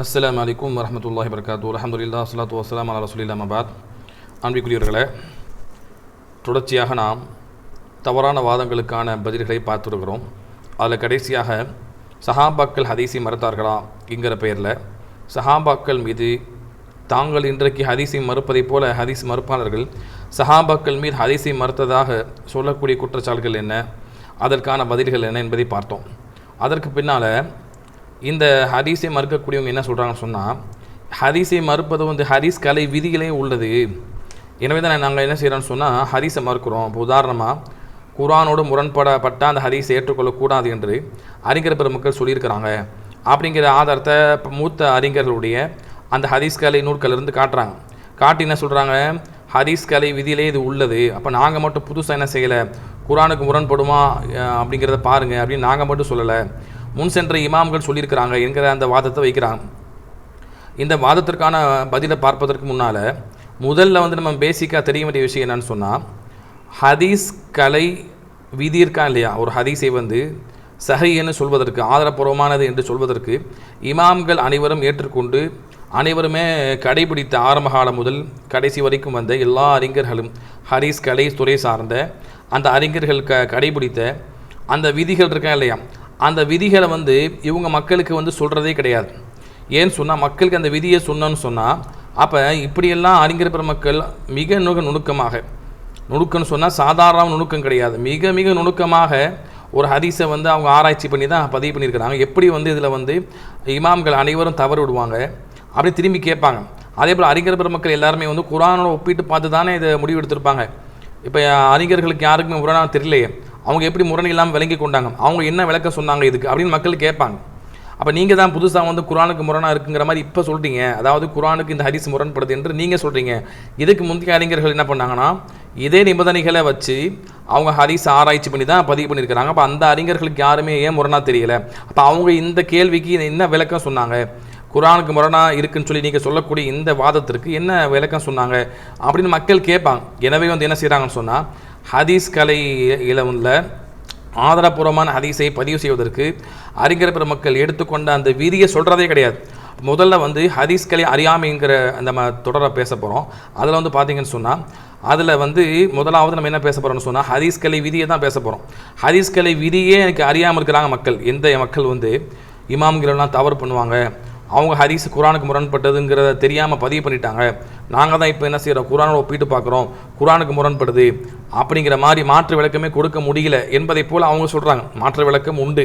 அஸ்ஸலாமு அலைக்கும் வரஹ்மத்துல்லாஹி வபரகாத்துஹு. அல்ஹம்துலில்லாஹ் ஸலாத்து வஸ்ஸலாமு அலா ரசூலில்லாஹ் மபாத். அன்பிற்குரியவர்களே, தொடர்ச்சியாக நாம் தவறான வாதங்களுக்கான பதில்களை பார்த்துருக்கிறோம். அதில் கடைசியாக சஹாபாக்கள் ஹதீஸை மறுத்தார்களா என்கிற பெயரில் சஹாபாக்கள் மீது தாங்கள் இன்றைக்கு ஹதீஸை மறுப்பதைப் போல ஹதீஸ் மறுப்பாளர்கள் சஹாபாக்கள் மீது ஹதீஸை மறுத்ததாக சொல்லக்கூடிய குற்றச்சாட்டுகள் என்ன, அதற்கான பதில்கள் என்ன என்பதை பார்த்தோம். அதற்கு பின்னால் இந்த ஹதீஸை மறுக்கக்கூடியவங்க என்ன சொல்கிறாங்கன்னு சொன்னால், ஹதீஸை மறுப்பது ஹதீஸ் கலை விதிகளே உள்ளது. எனவே தான் நாங்கள் என்ன செய்கிறோன்னு சொன்னால் ஹதீஸை மறுக்கிறோம். இப்போ உதாரணமாக குர்ஆனோடு முரண்படப்பட்ட அந்த ஹதீஸை ஏற்றுக்கொள்ளக்கூடாது என்று அறிஞர் பெருமக்கள் சொல்லியிருக்கிறாங்க. அப்படிங்கிற ஆதாரத்தை மூத்த அறிஞர்களுடைய அந்த ஹதீஸ் கலை நூல்களிலிருந்து காட்டுறாங்க. காட்டி என்ன சொல்கிறாங்க, ஹதீஸ் கலை விதியிலே இது உள்ளது, அப்போ நாங்கள் மட்டும் புதுசாக என்ன செய்யலை, குர்ஆனுக்கு முரண்படுமா அப்படிங்கிறத பாருங்கள் அப்படின்னு நாங்கள் மட்டும் சொல்லலை, முன் சென்ற இமாம்கள் சொல்லியிருக்கிறாங்க என்கிற அந்த வாதத்தை வைக்கிறாங்க. இந்த வாதத்திற்கான பதிலை பார்ப்பதற்கு முன்னால் முதல்ல நம்ம பேசிக்காக தெரிய வேண்டிய விஷயம் என்னன்னு சொன்னால், ஹதீஸ் கலை விதி இருக்கா இல்லையா, ஒரு ஹதீஸை சஹீஹ்னு சொல்வதற்கு, ஆதாரபூர்வமானது என்று சொல்வதற்கு இமாம்கள் அனைவரும் ஏற்றுக்கொண்டு அனைவருமே கடைபிடித்த ஆரம்ப காலம் முதல் கடைசி வரைக்கும் வந்த எல்லா அறிஞர்களும் ஹதீஸ் கலை துறை சார்ந்த அந்த அறிஞர்கள் கடைபிடித்த அந்த விதிகள் இருக்கா இல்லையா, அந்த விதிகளை இவங்க மக்களுக்கு சொல்கிறதே கிடையாது. ஏன்னு சொன்னால், மக்களுக்கு அந்த விதியை சொன்னோன்னு சொன்னால், அப்போ இப்படியெல்லாம் அறிஞர் பெருமக்கள் மிக நுணுக்கம்னு சொன்னால் சாதாரண நுணுக்கம் கிடையாது, மிக மிக நுணுக்கமாக ஒரு ஹதீஸை அவங்க ஆராய்ச்சி பண்ணி தான் பதிவு பண்ணியிருக்கிறாங்க. எப்படி இதில் இமாம்கள் அனைவரும் தவறு விடுவாங்க, அப்படி திரும்பி கேட்பாங்க. அதே போல் அறிஞர் பெருமக்கள் எல்லாருமே குர்ஆனோட ஒப்பிட்டு பார்த்து தானே இதை முடிவு எடுத்திருப்பாங்க. இப்போ அறிஞர்களுக்கு யாருக்குமே முரணாக தெரியலையே, அவங்க எப்படி முரண் இல்லாமல் விளங்கி கொண்டாங்க, அவங்க என்ன விளக்கம் சொன்னாங்க இதுக்கு அப்படின்னு மக்கள் கேட்பாங்க. அப்போ நீங்கள் தான் புதுசாக குர்ஆனுக்கு முரணாக இருக்குங்கிற மாதிரி இப்போ சொல்கிறீங்க, அதாவது குர்ஆனுக்கு இந்த ஹதீஸ் முரண்படுது என்று நீங்கள் சொல்கிறீங்க. இதுக்கு முந்தைய அறிஞர்கள் என்ன பண்ணாங்கன்னா, இதே நிபந்தனைகளை வச்சு அவங்க ஹதீஸ் ஆராய்ச்சி பண்ணி தான் பதிவு பண்ணியிருக்கிறாங்க. அப்போ அந்த அறிஞர்களுக்கு யாருமே ஏன் முரணாக தெரியலை, அப்போ அவங்க இந்த கேள்விக்கு என்ன விளக்கம் சொன்னாங்க, குர்ஆனுக்கு முரணாக இருக்குன்னு சொல்லி நீங்கள் சொல்லக்கூடிய இந்த வாதத்திற்கு என்ன விளக்கம் சொன்னாங்க அப்படின்னு மக்கள் கேட்பாங்க. எனவே என்ன செய்கிறாங்கன்னு சொன்னால், ஹதீஸ் கலை உள்ள ஆதாரபூர்வமான ஹதீஸை பதிவு செய்வதற்கு அறிஞர் பெருமக்கள் எடுத்துக்கொண்ட அந்த விதியை சொல்கிறதே கிடையாது. முதல்ல ஹதீஸ் கலை அறியாமைங்கிற அந்த தொடரை பேச போகிறோம். அதில் பார்த்தீங்கன்னு சொன்னால், அதில் முதலாவது நம்ம என்ன பேச போகிறோம்னு சொன்னால் ஹதீஸ் கலை விதியை தான் பேச போகிறோம். ஹதீஸ் கலை விதியே எனக்கு அறியாமல் இருக்கிறாங்க மக்கள். எந்த மக்கள் இமாம்களெல்லாம் தவறு பண்ணுவாங்க, அவங்க ஹதீஸ் குர்ஆனுக்கு முரண்பட்டதுங்கிறத தெரியாமல் பதிவு பண்ணிட்டாங்க, நாங்கள் தான் இப்போ என்ன செய்கிறோம், குர்ஆனோட ஒப்பிட்டு பார்க்குறோம், குர்ஆனுக்கு முரண்படுது அப்படிங்கிற மாதிரி மாற்று விளக்கமே கொடுக்க முடியல என்பதை போல் அவங்க சொல்கிறாங்க. மாற்று விளக்கம் உண்டு,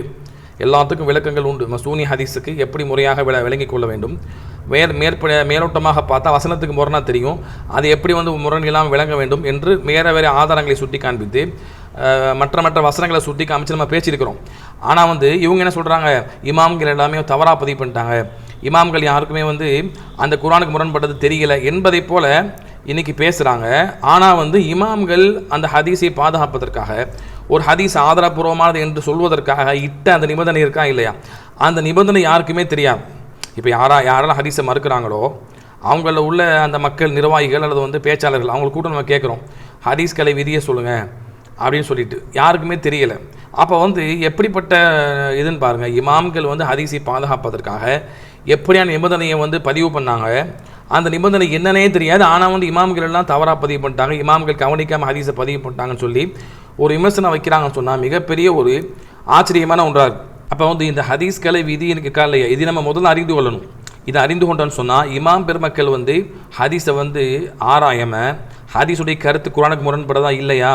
எல்லாத்துக்கும் விளக்கங்கள் உண்டு. மசூனி ஹதீஸுக்கு எப்படி முறையாக விளங்கி கொள்ள வேண்டும், மேலோட்டமாக பார்த்தா வசனத்துக்கு முரணாக தெரியும், அது எப்படி முரண் இல்லாமல் விளங்க வேண்டும் என்று வேறு ஆதாரங்களை சுட்டி காண்பித்து மற்ற வசனங்களை சுட்டி காமிச்சு நம்ம பேசியிருக்கிறோம். ஆனால் இவங்க என்ன சொல்கிறாங்க, இமாம்கள் எல்லாமே தவறாக பதிவு பண்ணிட்டாங்க, இமாம்கள் யாருக்குமே அந்த குர்ஆனுக்கு முரண்பட்டது தெரியலை என்பதை போல் இன்றைக்கி பேசுகிறாங்க. ஆனால் இமாம்கள் அந்த ஹதீஸை பாதுகாப்பதற்காக, ஒரு ஹதீஸ் ஆதாரபூர்வமானது என்று சொல்வதற்காக இட்ட அந்த நிபந்தனை இருக்கா இல்லையா, அந்த நிபந்தனை யாருக்குமே தெரியாது. இப்போ யாரெல்லாம் ஹதீஸை மறுக்கிறாங்களோ அவங்கள உள்ள அந்த மக்கள் நிர்வாகிகள் அல்லது பேச்சாளர்கள் அவங்களுக்கு கூட நம்ம கேட்குறோம், ஹதீஸ் கலை விதியை சொல்லுங்கள் அப்படின்னு சொல்லிட்டு யாருக்குமே தெரியலை. அப்போ எப்படிப்பட்ட இதுன்னு பாருங்கள், இமாம்கள் ஹதீஸை பாதுகாப்பதற்காக எப்படியான நிபந்தனையை பதிவு பண்ணாங்க, அந்த நிபந்தனை என்னன்னே தெரியாது. ஆனால் இமாம்கள் எல்லாம் தவறாக பதிவு பண்ணிட்டாங்க, இமாம்கள் கவனிக்காமல் ஹதீஸை பதிவு பண்ணிட்டாங்கன்னு சொல்லி ஒரு விமர்சனம் வைக்கிறாங்கன்னு சொன்னால் மிகப்பெரிய ஒரு ஆச்சரியமான ஒன்றாக. அப்போ இந்த ஹதீஸ் கலை விதி இருக்கா இல்லையா, இது நம்ம முதல்ல அறிந்து கொள்ளணும். இதை அறிந்து கொண்டோன்னு சொன்னால் இமாம் பெருமக்கள் ஹதீஸை ஆராயாமல் ஹதீஸுடைய கருத்து குர்ஆனுக்கு முரண்படுறதா இல்லையா,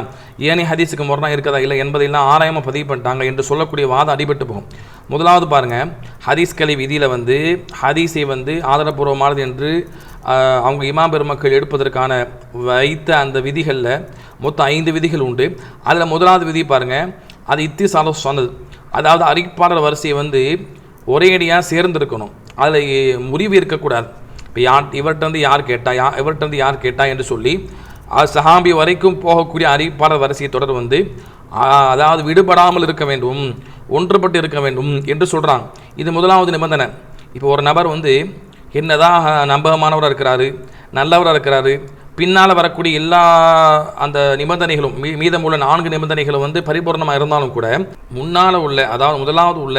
ஏனே ஹதீஸுக்கு முரணாக இருக்கதா இல்லை என்பதையெல்லாம் ஆராயாமல் பதிவு பண்ணிட்டாங்க என்று சொல்லக்கூடிய வாதம் அடிபட்டு போகும். முதலாவது பாருங்கள், ஹதீஸ் கலை விதியில் ஹதீஸை ஆதாரபூர்வமானது என்று அவங்க இமாம் பெருமக்கள் எடுப்பதற்கான வைத்த அந்த விதிகளில் மொத்தம் 5 விதிகள் உண்டு. அதில் முதலாவது விதி பாருங்கள், அது இத்திசால சொன்னது, அதாவது அறிவிப்பாளர் வரிசையை ஒரேடியாக சேர்ந்திருக்கணும், அதில் முறிவு இருக்கக்கூடாது. இப்போ இவர்கிட்ட யார் கேட்டா என்று சொல்லி சஹாபி வரைக்கும் போகக்கூடிய அறிவிப்பாளர் வரிசையை தொடர் அதாவது விடுபடாமல் இருக்க வேண்டும், ஒன்றுபட்டு இருக்க வேண்டும் என்று சொல்கிறாங்க. இது முதலாவது நிபந்தனை. இப்போ ஒரு நபர் என்னதான் நம்பகமானவராக இருக்கிறாரு, நல்லவராக இருக்கிறாரு, பின்னால் வரக்கூடிய எல்லா அந்த நிபந்தனைகளும் மீதமுள்ள 4 நிபந்தனைகளும் பரிபூர்ணமாக இருந்தாலும் கூட முன்னால் உள்ள, அதாவது முதலாவது உள்ள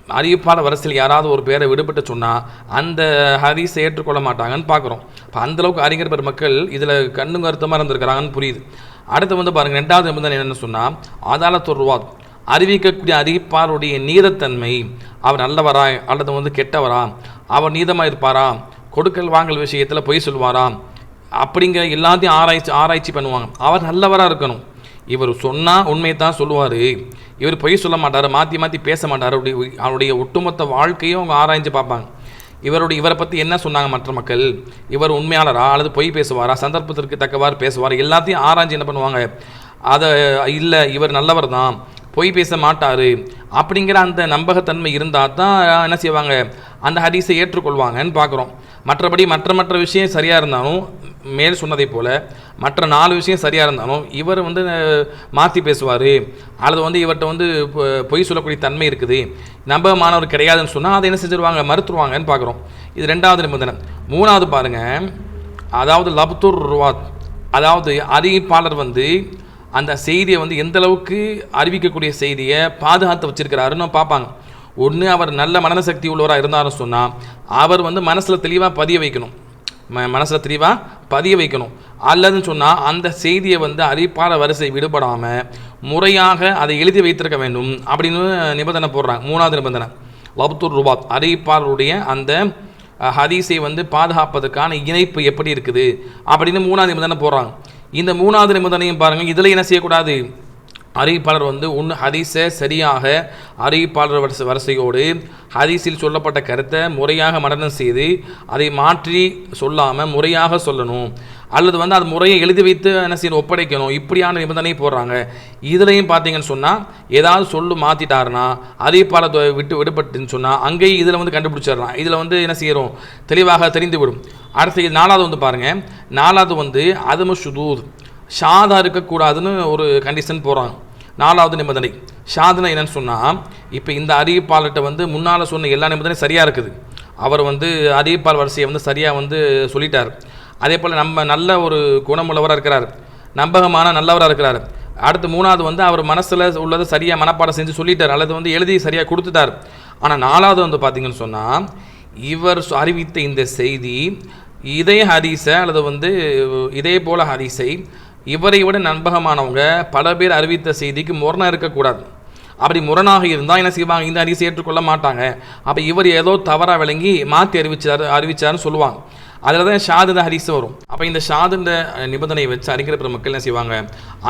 அறிவிப்பாளர் வரிசையில் யாராவது ஒரு பேரை விடுபட்டு சொன்னால் அந்த ஹதீஸை ஏற்றுக்கொள்ள மாட்டாங்கன்னு பார்க்குறோம். இப்போ அந்தளவுக்கு அறிஞர் பெருமக்கள் இதில் கண்ணும் கருத்துமாக இருந்திருக்கிறாங்கன்னு புரியுது. அடுத்து வந்து பாருங்கள், 2வது நிபந்தனை என்னென்னு சொன்னால் அதாலத்துர் ருவாத், அறிவிக்கக்கூடிய அறிவிப்பாளருடைய நீதத்தன்மை, அவர் நல்லவரா அல்லது வந்து கெட்டவரா, அவர் நீதமாக இருப்பாரா, கொடுக்கல் வாங்கல் விஷயத்தில் பொய் சொல்வாரா, அப்படிங்கிற எல்லாத்தையும் ஆராய்ச்சி பண்ணுவாங்க. அவர் நல்லவராக இருக்கணும். இவர் சொன்னால் உண்மையை தான் சொல்லுவார், இவர் பொய் சொல்ல மாட்டார், மாற்றி மாற்றி பேச மாட்டார். அவருடைய ஒட்டுமொத்த வாழ்க்கையும் அவங்க ஆராய்ஞ்சு பார்ப்பாங்க. இவரை பற்றி என்ன சொன்னாங்க மற்ற மக்கள், இவர் உண்மையாளரா அல்லது பொய் பேசுவாரா, சந்தர்ப்பத்திற்கு தக்கவாறு பேசுவார், எல்லாத்தையும் ஆராய்ச்சி என்ன பண்ணுவாங்க. அதை இல்லை இவர் நல்லவர் தான், பொய் பேச மாட்டார் அப்படிங்கிற அந்த நம்பகத்தன்மை இருந்தால் தான் என்ன செய்வாங்க, அந்த ஹதீஸை ஏற்றுக்கொள்வாங்கன்னு பார்க்குறோம். மற்றபடி மற்ற விஷயம் சரியாக இருந்தாலும், மேல் சொன்னதை போல் மற்ற 4 விஷயம் சரியாக இருந்தாலும் இவர் வந்து மாற்றி பேசுவார் அல்லது வந்து இவர்கிட்ட வந்து பொய் சொல்லக்கூடிய தன்மை இருக்குது, நம்பகமானவர் கிடையாதுன்னு சொன்னால் அதை என்ன செஞ்சுருவாங்க, மறுத்துருவாங்கன்னு பார்க்குறோம். இது 2வது நிபந்தனை. 3வது பாருங்கள், அதாவது லப்துர் ருவாத், அதாவது அறிவிப்பாளர் வந்து அந்த செய்தியை வந்து எந்தளவுக்கு அறிவிக்கக்கூடிய செய்தியை பாதுகாத்து வச்சுருக்கிறாருன்னு பார்ப்பாங்க. ஒன்று அவர் நல்ல மனசக்தி உள்ளவராக இருந்தாலும் சொன்னால் அவர் வந்து மனசில் தெளிவாக பதிய வைக்கணும். அல்லதுன்னு சொன்னால் அந்த செய்தியை வந்து அறிவிப்பாளர் வரிசை விடுபடாமல் முறையாக அதை எழுதி வைத்திருக்க வேண்டும் அப்படின்னு நிபந்தனை போடுறாங்க. 3வது நிபந்தனை லப்துர் ருவாத், அறிவிப்பாளருடைய அந்த ஹதீஸை வந்து பாதுகாப்பதற்கான இணைப்பு எப்படி இருக்குது அப்படின்னு 3வது நிபந்தனை போடுறாங்க. இந்த 3வது நிபந்தனையும் பாருங்கள், இதில் என்ன செய்யக்கூடாது, அறிவிப்பாளர் வந்து ஹதீஸை சரியாக அறிவிப்பாளர் வரிசையோடு ஹதீஸில் சொல்லப்பட்ட கருத்தை முறையாக மனனம் செய்து அதை மாற்றி சொல்லாமல் முறையாக சொல்லணும், அல்லது வந்து அது முறையை எழுதி வைத்து என்ன செய்யணும், ஒப்படைக்கணும். இப்படியான நிபந்தனையை போடுறாங்க. இதுலையும் பார்த்தீங்கன்னு சொன்னால் ஏதாவது மாற்றிட்டாருன்னா அறிவிப்பாளர் விடுபட்டுன்னு சொன்னால் அங்கேயும் இதில் வந்து கண்டுபிடிச்சிடலாம். இதில் வந்து என்ன செய்யறோம், தெளிவாக தெரிந்துவிடும். அடுத்து 4வது வந்து பாருங்கள், 4வது வந்து அதுமு ஷுதூத், ஷாதா இருக்கக்கூடாதுன்னு ஒரு கண்டிஷன் போடுறாங்க. 4வது நிபந்தனை ஷாதுனா என்னன்னு சொன்னால், இப்போ இந்த அறிவிப்பாளர்கிட்ட வந்து முன்னால் சொன்ன எல்லா நிபந்தனையும் சரியாக இருக்குது, அவர் வந்து அறிவிப்பாளர் வரிசையை வந்து சரியாக வந்து சொல்லிட்டார். அதே போல் நம்ம நல்ல ஒரு குணமுள்ளவராக இருக்கிறார், நம்பகமான நல்லவராக இருக்கிறார். அடுத்து 3வது வந்து அவர் மனசில் உள்ளதை சரியாக மனப்பாடம் செஞ்சு சொல்லிட்டார் அல்லது வந்து எழுதி சரியாக கொடுத்துட்டார். ஆனால் 4வது வந்து பார்த்திங்கன்னு சொன்னால் இவர் அறிவித்த இந்த செய்தி இதே ஹதீஸை அல்லது வந்து இதே போல் ஹதீஸை இவரை விட நம்பகமானவங்க பல பேர் அறிவித்த செய்திக்கு முரணாக இருக்கக்கூடாது. அப்படி முரணாக இருந்தால் என்ன செய்வாங்க, இந்த ஹதீஸை ஏற்றுக்கொள்ள மாட்டாங்க. அப்போ இவர் ஏதோ தவறாக விளங்கி மாற்றி அறிவிச்சார்னு சொல்லுவாங்க. அதில் தான் ஷாதுந்த ஹதீஸ் வரும். அப்போ இந்த ஷாதுந்த நிபந்தனையை வச்சு அறிஞர் பெருமக்கள் என்ன செய்வாங்க,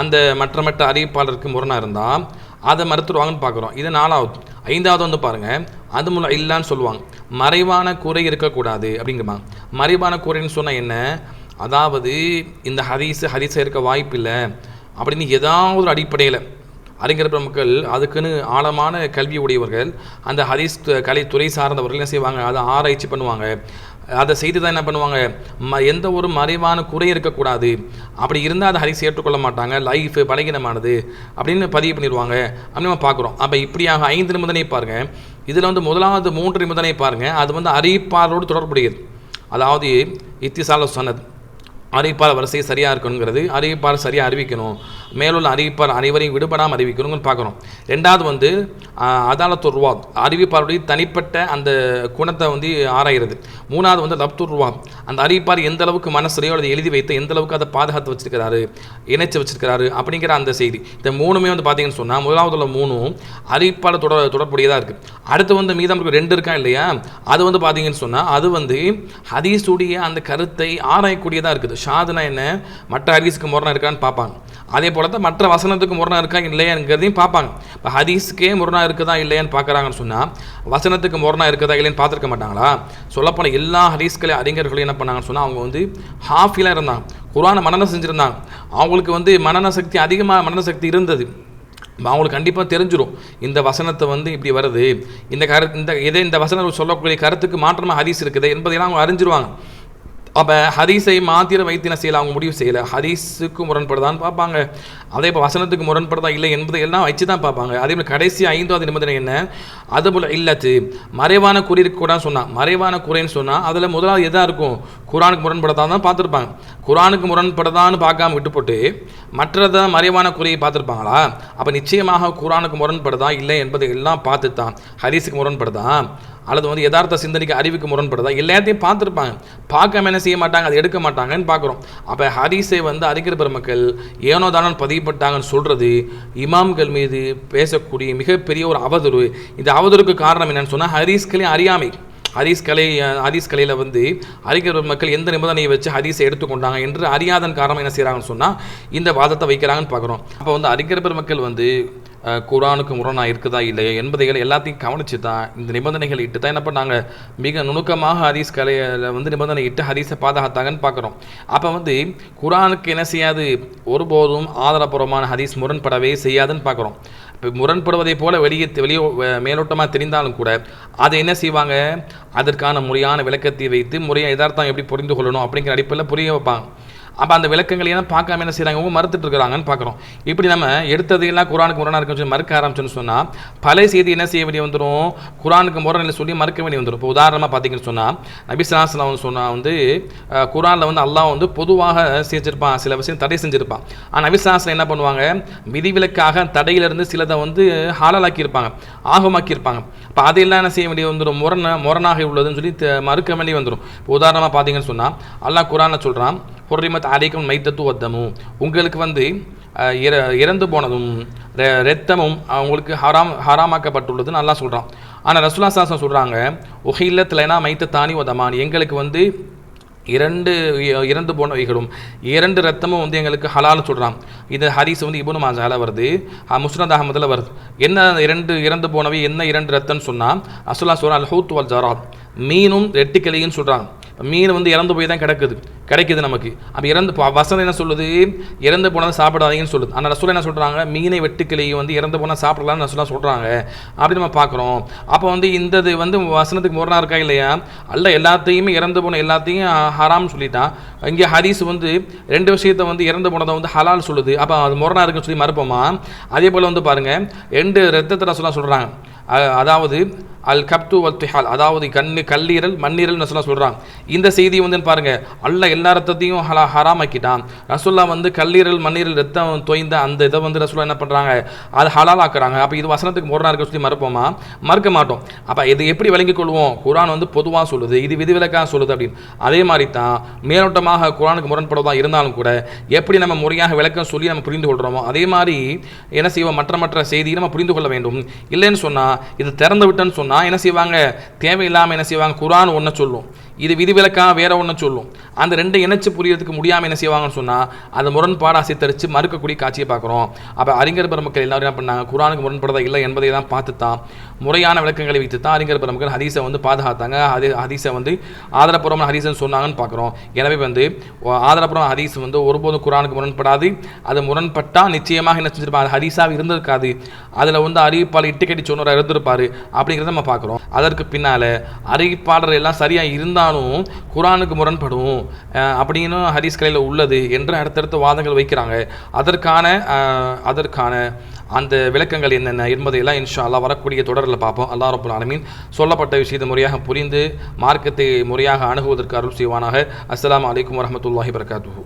அந்த மற்ற அறிவிப்பாளருக்கு முரணாக இருந்தால் அதை மறுத்துருவாங்கன்னு பார்க்குறோம். இது 4வது. 5வது வந்து பாருங்கள், அது இல்லைன்னு சொல்லுவாங்க, மறைவான குறை இருக்கக்கூடாது அப்படிங்கிறாங்க. மறைவான குறைன்னு சொன்னால் என்ன, அதாவது இந்த ஹதீஸை இருக்க வாய்ப்பில்லை அப்படின்னு ஏதாவது ஒரு அடிப்படையில் அறிஞர் பெருமக்கள் அதுக்குன்னு ஆழமான கல்வி உடையவர்கள் அந்த ஹதீஸ் கலைத்துறை சார்ந்தவர்கள் என்ன செய்வாங்க, அதை ஆராய்ச்சி பண்ணுவாங்க. அதை செய்து தான் என்ன பண்ணுவாங்க, எந்த ஒரு மறைவான குறை இருக்கக்கூடாது, அப்படி இருந்தால் அதை ஹதீஸ் ஏற்றுக்கொள்ள மாட்டாங்க, லைஃப் பலகீனமானது அப்படின்னு பதிவு பண்ணிடுவாங்க அப்படின்னு நம்ம பார்க்குறோம். அப்போ இப்படியாக 5 நிபந்தனை பாருங்கள். இதில் வந்து முதலாவது 3 நிபந்தனை பாருங்கள், அது வந்து அறிவிப்பாளரோடு தொடர்புடையது. அதாவது இத்திசால சொன்னது அறிவிப்பாளர் வரிசை சரியாக இருக்கணுங்கிறது, அறிவிப்பாளர் சரியாக அறிவிக்கணும், மேலுள்ள அறிவிப்பாளர் அனைவரையும் விடுபடாமல் அறிவிக்கணும்னு பார்க்குறோம். 2வது வந்து அதாலத்துர் ருவாத், அறிவிப்பாளருடைய தனிப்பட்ட அந்த குணத்தை வந்து ஆராய்கிறது. 3வது வந்து லப்துர் ருவாத், அந்த அறிவிப்பாளர் எந்த அளவுக்கு மனசுலையோ அதை எழுதி வைத்து எந்த அளவுக்கு அதை பாதுகாத்து வச்சிருக்கிறாரு, இணைச்சு வச்சிருக்கிறாரு அப்படிங்கிற அந்த செய்தி. இந்த 3மே வந்து பார்த்தீங்கன்னு சொன்னால் முதலாவதுள்ள 3ம் அறிவிப்பாளர் தொடர்புடையதாக இருக்குது. அடுத்து வந்து மீதம் 2 இருக்கா இல்லையா, அது வந்து பார்த்தீங்கன்னு சொன்னால் அது வந்து ஹதீஸுடைய அந்த கருத்தை ஆராயக்கூடியதாக இருக்குது. ஷாதுனா என்ன, மற்ற ஹதீஸுக்கு முரணா இருக்கான்னு பார்ப்பாங்க. அதே போல தான் மற்ற வசனத்துக்கு முரணா இருக்கா இல்லையாங்கிறதையும் பார்ப்பாங்க. இப்போ ஹதீஸுக்கே முரணா இருக்குதா இல்லையான்னு பார்க்குறாங்கன்னு சொன்னால் வசனத்துக்கு முரணா இருக்குதா இல்லைன்னு பார்த்துருக்க மாட்டாங்களா. சொல்லப்போன எல்லா ஹதீஸ்களையும் அறிஞர்களையும் என்ன பண்ணாங்கன்னு சொன்னால் அவங்க வந்து ஹாஃபிலாக இருந்தாங்க, குர்ஆனை மனனம் செஞ்சுருந்தாங்க. அவங்களுக்கு வந்து மனன சக்தி அதிகமாக மனன சக்தி இருந்தது. அவங்களுக்கு கண்டிப்பாக தெரிஞ்சிடும் இந்த வசனத்தை வந்து இப்படி வருது, இந்த வசனம் சொல்லக்கூடிய கருத்துக்கு மாற்றமாக ஹதீஸ் இருக்குது என்பதையெல்லாம் அவங்க அறிஞ்சிருவாங்க. அப்போ ஹதீஸை மாத்திர வைத்தின செய்யலை, அவங்க முடிவு செய்யலை, ஹதீஸுக்கு முரண்படுதான்னு பார்ப்பாங்க. அதே இப்போ வசனத்துக்கு முரண்படுதா இல்லை என்பதை எல்லாம் வச்சு தான் பார்ப்பாங்க. அதே மாதிரி கடைசி 5வது நிபந்தனை என்ன, அது போல் இல்லத்து மறைவான குறை இருக்கக்கூடாதுன்னு சொன்னால், மறைவான குறைன்னு சொன்னால் அதில் முதலாவது எதாக இருக்கும், குர்ஆனுக்கு முரண்படுதான் தான் பார்த்துருப்பாங்க. குர்ஆனுக்கு முரண்படுதான்னு பார்க்காம விட்டு போட்டு மற்றதான் மறைவான குறையை பார்த்துருப்பாங்களா? அப்போ நிச்சயமாக குர்ஆனுக்கு முரண்படுதா இல்லை என்பதை எல்லாம் பார்த்து தான், ஹதீஸுக்கு முரண்படுதா அல்லது வந்து யதார்த்த சிந்தனைக்கு அறிவுக்கு முரண்படுதா எல்லாத்தையும் பார்த்துருப்பாங்க. பார்க்காம என்ன செய்ய மாட்டாங்க, அதை எடுக்க மாட்டாங்கன்னு பார்க்குறோம். அப்போ ஹதீஸை வந்து அறிஞர் பெருமக்கள் ஏனோ தானோ பதியப்பட்டாங்கன்னு சொல்கிறது இமாம்கள் மீது பேசக்கூடிய மிகப்பெரிய ஒரு அவதூறு. இந்த அவதூறுக்கு காரணம் என்னன்னு சொன்னால் ஹதீஸ்களே அறியாமை. ஹதீஸ் கலையில் வந்து அறிஞர் மக்கள் எந்த நிபந்தனையை வச்சு ஹதீஸை எடுத்துக்கொண்டாங்க என்று அறியாதன் காரணம் என்ன செய்கிறாங்கன்னு சொன்னால் இந்த வாதத்தை வைக்கிறாங்கன்னு பார்க்குறோம். அப்போ வந்து அறிஞர் பெருமக்கள் வந்து குர்ஆனுக்கு முரணாக இருக்குதா இல்லையா என்பதைகள் எல்லாத்தையும் கவனித்து தான் இந்த நிபந்தனைகள் இட்டு தான் என்ன பண்ணாங்க, மிக நுணுக்கமாக ஹதீஸ் கலையில் வந்து நிபந்தனை இட்டு ஹதீஸை பாதுகாத்தாங்கன்னு பார்க்குறோம். அப்போ வந்து குர்ஆனுக்கு என்ன செய்யாது, ஒருபோதும் ஆதாரபூர்வமான ஹதீஸ் முரண்படவே செய்யாதுன்னு பார்க்குறோம். இப்போ முரண்படுவதை போல வெளியே மேலோட்டமாக தெரிந்தாலும் கூட அதை என்ன செய்வாங்க, அதற்கான முறையான விளக்கத்தை வைத்து முறையாக யதார்த்தம் எப்படி புரிந்து கொள்ளணும் அப்படிங்கிற அடிப்படையில் புரிய வைப்பாங்க. அப்போ அந்த விளக்கங்கள் ஏன்னா பார்க்காம என்ன செய்கிறாங்க, அவங்க மறுத்துட்டு இருக்கிறாங்கன்னு பார்க்குறோம். இப்படி நம்ம எடுத்ததையெல்லாம் குர்ஆனுக்கு முரணாக இருக்குன்னு சொல்லி மறுக்க ஆரம்பிச்சோன்னு சொன்னால் பல செய்தி என்ன செய்ய வேண்டிய வந்துடும், குர்ஆனுக்கு முரணை சொல்லி மறுக்க வேண்டிய வந்துடும். இப்போ உதாரணமாக பார்த்தீங்கன்னு சொன்னால் நபி ஸல்லல்லாஹு அலைஹி வஸல்லம் சொன்னால் வந்து குர்ஆனில் வந்து அல்லாஹ் வந்து பொதுவாக செஞ்சிருப்பான், சில விஷயம் தடை செஞ்சுருப்பான். ஆனால் நபி ஸல்லல்லாஹு அலைஹி வஸல்லம் என்ன பண்ணுவாங்க, விதிவிலக்காக தடையிலிருந்து சிலதை வந்து ஹலாலாக்கியிருப்பாங்க, ஆகமாக்கியிருப்பாங்க. இப்போ அதையெல்லாம் என்ன செய்ய வேண்டிய வந்துடும், முரணாக உள்ளதுன்னு சொல்லி மறுக்க வேண்டிய வந்துடும். இப்போ உதாரணமாக பார்த்தீங்கன்னு சொன்னால் அல்லாஹ் குர்ஆனில் சொல்கிறான், ஹுர்ரிமத் அலைக்கும் மைத்தத்து வத்தமும், உங்களுக்கு வந்து இறந்து போனதும் இரத்தமும் உங்களுக்கு ஹராமாக்கப்பட்டுள்ளதுன்னு அல்லாஹ் சொல்கிறான். ஆனால் ரசூலுல்லாஹி ஸல்லல்லாஹு அலைஹி வஸல்லம் சொல்கிறாங்க, உஹில்லத் லனா மைத்தத்தானி வதமான், எங்களுக்கு வந்து இறந்து போனவைகளும் 2 ரத்தமும் வந்து எங்களுக்கு ஹலால்னு சொல்கிறான். இது ஹதீஸ் வந்து இப்னு மாஜால வருது, முஸ்னத் அஹ்மதில் வருது. என்ன இறந்து போனவை, என்ன 2 ரத்தம்னு சொன்னால் ரசூலுல்லாஹ் சொல்கிறான் அல் ஹூத் வல் ஜராத், மீனும் ரெட்டிக்கிளின்னு சொல்கிறாங்க. மீன் வந்து இறந்து போய் தான் கிடைக்குது நமக்கு. அப்போ வசனம் என்ன சொல்லுது, இறந்து போனதை சாப்பிடாதீங்கன்னு சொல்லுது. ஆனால் ரசூல் என்ன சொல்கிறாங்க, மீனை வெட்டுக்கிளியை வந்து இறந்து போனால் சாப்பிடலாம்னு ரசூலா சொல்கிறாங்க. அப்படி நம்ம பார்க்குறோம். அப்போ வந்து இந்த வந்து வசனத்துக்கு முரணாக இருக்கா இல்லையா, அல்ல எல்லாத்தையுமே இறந்து போன எல்லாத்தையும் ஹராம்னு சொல்லிட்டான். இங்கே ஹதீஸ் வந்து 2 விஷயத்தை வந்து இறந்து போனதை வந்து ஹலால் சொல்லுது. அப்போ அது முரணாக இருக்குன்னு சொல்லி மறுப்போமா? அதே போல் வந்து பாருங்கள், 2 ரத்தத்தை ரசூலா சொல்கிறாங்க, அதாவது அல் கப்து வல் திஹால், அதாவது கல்லீரல் மண்ணீரல் ரசூலுல்லாஹ் சொல்கிறாங்க. இந்த செய்தி வந்து பாருங்கள், அல்லாஹ் எல்லா ரத்தத்தையும் ஹராமாக்கிட்டான். ரசூலுல்லாஹ் வந்து கல்லீரல் மண்ணீரல் ரத்தம் தோய்ந்த அந்த இதை வந்து ரசூலுல்லாஹ் என்ன பண்ணுறாங்க, அது ஹலால் ஆக்குறாங்க. அப்போ இது வசனத்துக்கு முரணாக இருக்க சொல்லி மறுப்போமா? மறுக்க மாட்டோம். அப்போ இது எப்படி விளங்கிக் கொள்வோம், குர்ஆன் வந்து பொதுவாக சொல்லுது, இது விதிவிலக்காக சொல்லுது அப்படின்னு. அதே மாதிரி தான் மேலோட்டமாக குர்ஆனுக்கு முரண்படுவதாக இருந்தாலும் கூட எப்படி நம்ம முறையாக விளக்கம் சொல்லி நம்ம புரிந்து கொள்கிறோமோ அதே மாதிரி என்ன செய்வோம், மற்ற செய்தியை நம்ம புரிந்து கொள்ள வேண்டும். இல்லைன்னு சொன்னால் இது திறந்து விட்டேன்னு சொன்னால் என்ன செய்வாங்க, தேவையில்லாமல் என்ன செய்வாங்க, குர்ஆன் ஒன்றை சொல்லும், இது விதிவிலக்காக வேற ஒன்று சொல்லும். அந்த 2 இணைச்சு புரியறதுக்கு முடியாமல் என்ன செய்வாங்கன்னு சொன்னால் அதை முரண்பாடாக சித்தரித்து மறுக்கக்கூடிய காட்சியை பார்க்குறோம். அப்போ அறிஞர் பெருமக்கள் எல்லாரும் என்ன பண்ணாங்க, குர்ஆனுக்கு முரண்படுறதா இல்லை என்பதையெல்லாம் பார்த்து தான் முறையான விளக்கங்களை வைத்து தான் அறிஞர் பெருமக்கள் ஹதீஸை வந்து பாதுகாத்தாங்க. ஹதீஸை வந்து ஆதாரப்பூர்வமான ஹதீஸ்ன்னு சொன்னாங்கன்னு பார்க்குறோம். எனவே வந்து ஆதாரப்பூர்வமான ஹதீஸ் வந்து ஒருபோதும் குர்ஆனுக்கு முரண்படாது. அது முரண்பட்டால் நிச்சயமாக என்ன செஞ்சிருப்பாங்க, அது ஹதீஸாக இருந்திருக்காது, அதில் வந்து அறிவிப்பாளர் இட்டுக்கட்டி சொன்னவராக இருந்திருப்பார் அப்படிங்கிறத நம்ம பார்க்குறோம். அதற்கு பின்னால் அறிவிப்பாளர் எல்லாம் சரியாக இருந்தாலும் குர்ஆனுக்கு முரண்படும் அப்படின்னு ஹதீஸ் கலையில் உள்ளது என்று அடுத்தடுத்த வாதங்கள் வைக்கிறாங்க. அதற்கான அந்த விளக்கங்கள் என்னென்ன என்பதையெல்லாம் இன்ஷா அல்லாஹ் வரக்கூடிய தொடரில் பார்ப்போம். அல்லாஹ் ரப்பல் ஆலமீன் சொல்லப்பட்ட விஷயத்தை முறையாக புரிந்து மார்க்கத்தை முறையாக அணுகுவதற்கு அருள் செய்வானாக. அஸ்ஸலாமு அலைக்கும் வரஹ்மத்துல்லாஹி வபரகாத்துஹு.